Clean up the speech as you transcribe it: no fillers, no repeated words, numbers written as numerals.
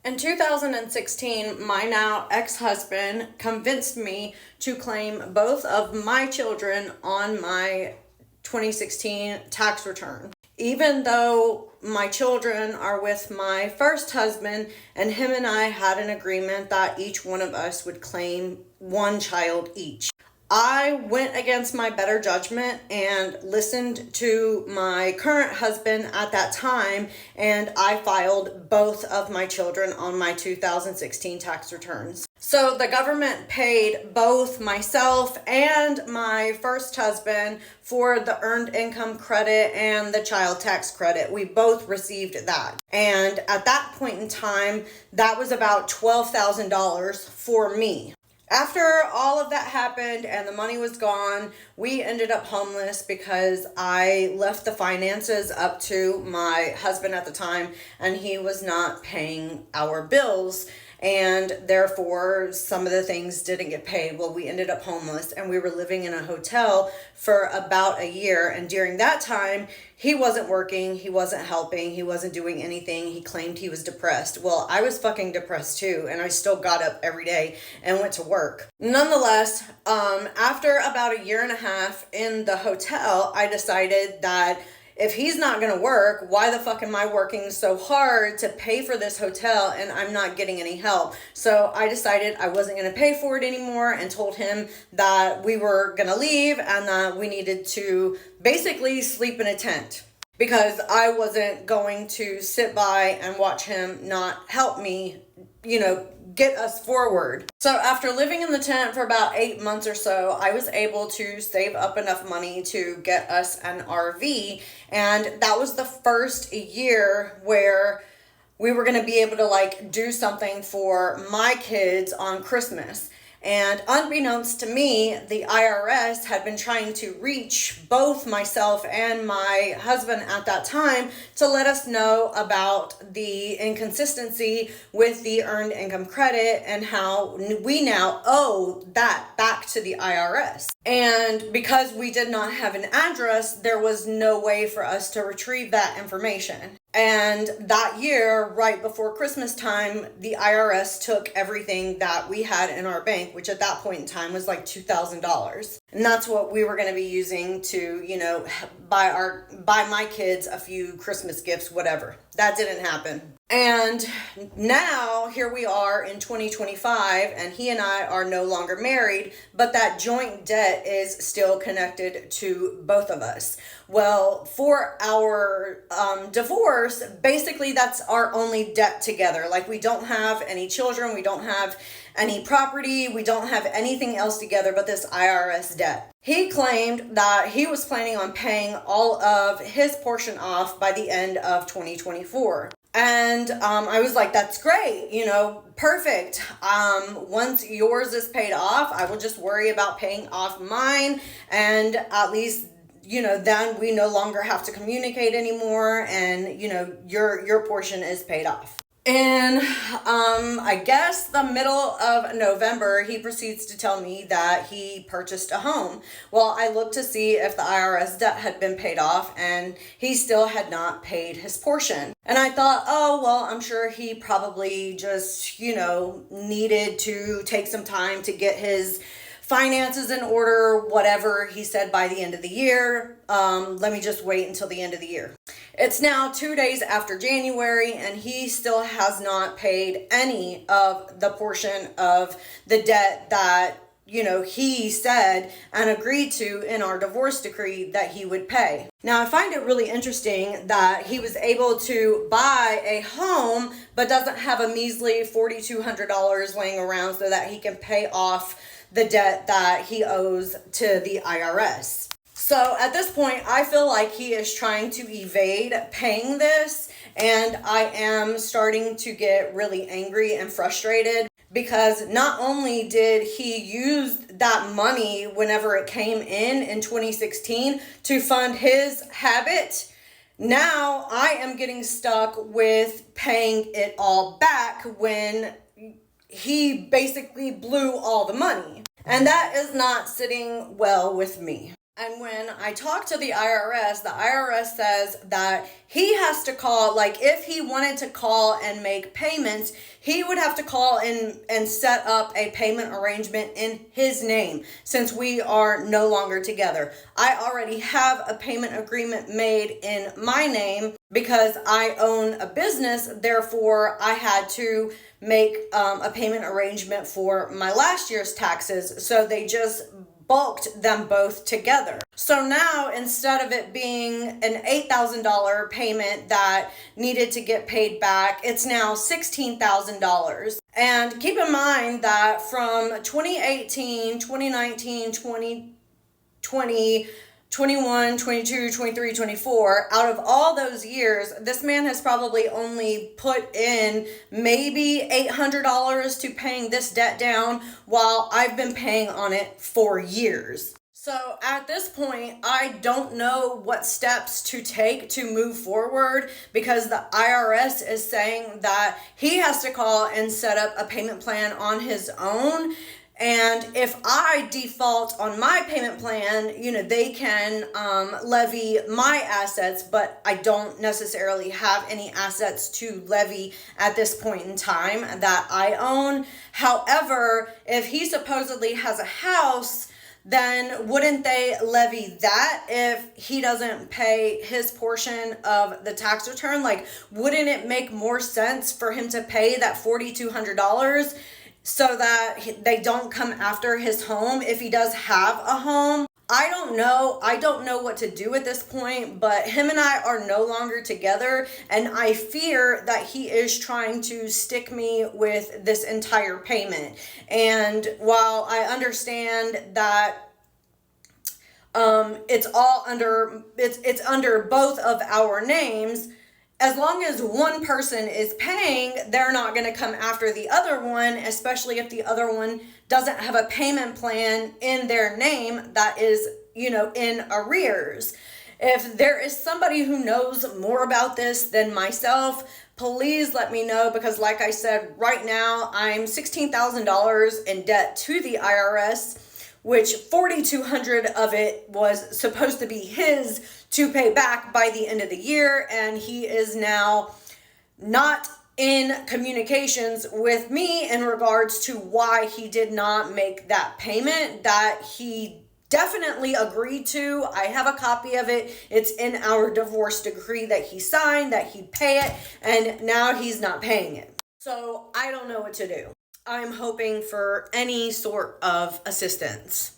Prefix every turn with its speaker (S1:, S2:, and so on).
S1: In 2016, my now ex-husband convinced me to claim both of my children on my 2016 tax return. Even though my children are with my first husband, and him and I had an agreement that each one of us would claim one child each. I went against my better judgment and listened to my current husband at that time, and I filed both of my children on my 2016 tax returns. So the government paid both myself and my first husband for the earned income credit and the child tax credit. We both received that. And at that point in time, that was about $12,000 for me. After all of that happened and the money was gone, we ended up homeless because I left the finances up to my husband at the time, and he was not paying our bills. And therefore, some of the things didn't get paid. Well, we ended up homeless, and we were living in a hotel for about a year. And during that time, he wasn't working, he wasn't helping, he wasn't doing anything. He claimed he was depressed. Well, I was fucking depressed too, and I still got up every day and went to work. Nonetheless, after about a year and a half in the hotel, I decided that if he's not going to work, why the fuck am I working so hard to pay for this hotel and I'm not getting any help? So I decided I wasn't going to pay for it anymore and told him that we were going to leave and that we needed to basically sleep in a tent, because I wasn't going to sit by and watch him not help me, get us forward. So after living in the tent for about 8 months or so, I was able to save up enough money to get us an RV. And that was the first year where we were going to be able to do something for my kids on Christmas. And unbeknownst to me, the IRS had been trying to reach both myself and my husband at that time to let us know about the inconsistency with the earned income credit and how we now owe that back to the IRS. And because we did not have an address, there was no way for us to retrieve that information. And that year, right before Christmas time, the IRS took everything that we had in our bank, which at that point in time was like $2,000. And that's what we were going to be using to, buy my kids a few Christmas gifts, whatever. That didn't happen. And now here we are in 2025, and he and I are no longer married, but that joint debt is still connected to both of us. Well, for our divorce, basically that's our only debt together. We don't have any children, we don't have any property, we don't have anything else together but this IRS debt. He claimed that he was planning on paying all of his portion off by the end of 2024. And I was like, that's great, perfect. Once yours is paid off, I will just worry about paying off mine, and at least then we no longer have to communicate anymore, and your portion is paid off. In I guess the middle of November, he proceeds to tell me that he purchased a home. Well, I looked to see if the IRS debt had been paid off, and he still had not paid his portion. And I thought, oh, well, I'm sure he probably just, needed to take some time to get his finances in order, whatever he said by the end of the year. Let me just wait until the end of the year. It's now 2 days after January, and he still has not paid any of the portion of the debt that, he said and agreed to in our divorce decree that he would pay. Now, I find it really interesting that he was able to buy a home, but doesn't have a measly $4,200 laying around so that he can pay off the debt that he owes to the IRS. So at this point, I feel like he is trying to evade paying this, and I am starting to get really angry and frustrated, because not only did he use that money whenever it came in 2016 to fund his habit, now I am getting stuck with paying it all back when he basically blew all the money. And that is not sitting well with me. And when I talk to the IRS says that he has to call, like if he wanted to call and make payments, he would have to call and set up a payment arrangement in his name since we are no longer together. I already have a payment agreement made in my name because I own a business. Therefore, I had to make a payment arrangement for my last year's taxes. So they just bulked them both together. So now, instead of it being an $8,000 payment that needed to get paid back, it's now $16,000. And keep in mind that from 2018, 2019, 2020, 21, 22, 23, 24, out of all those years, this man has probably only put in maybe $800 to paying this debt down while I've been paying on it for years. So at this point, I don't know what steps to take to move forward because the IRS is saying that he has to call and set up a payment plan on his own. And if I default on my payment plan, they can levy my assets, but I don't necessarily have any assets to levy at this point in time that I own. However, if he supposedly has a house, then wouldn't they levy that if he doesn't pay his portion of the tax return? Like, wouldn't it make more sense for him to pay that $4,200 so that they don't come after his home if he does have a home? I don't know. I don't know what to do at this point, but him and I are no longer together, and I fear that he is trying to stick me with this entire payment. And while I understand that it's under both of our names, as long as one person is paying, they're not going to come after the other one, especially if the other one doesn't have a payment plan in their name that is, in arrears. If there is somebody who knows more about this than myself, please let me know, because like I said, right now I'm $16,000 in debt to the IRS, which $4,200 of it was supposed to be his to pay back by the end of the year, and he is now not in communications with me in regards to why he did not make that payment that he definitely agreed to. I have a copy of it. It's in our divorce decree that he signed, that he'd pay it, and now he's not paying it. So I don't know what to do. I'm hoping for any sort of assistance.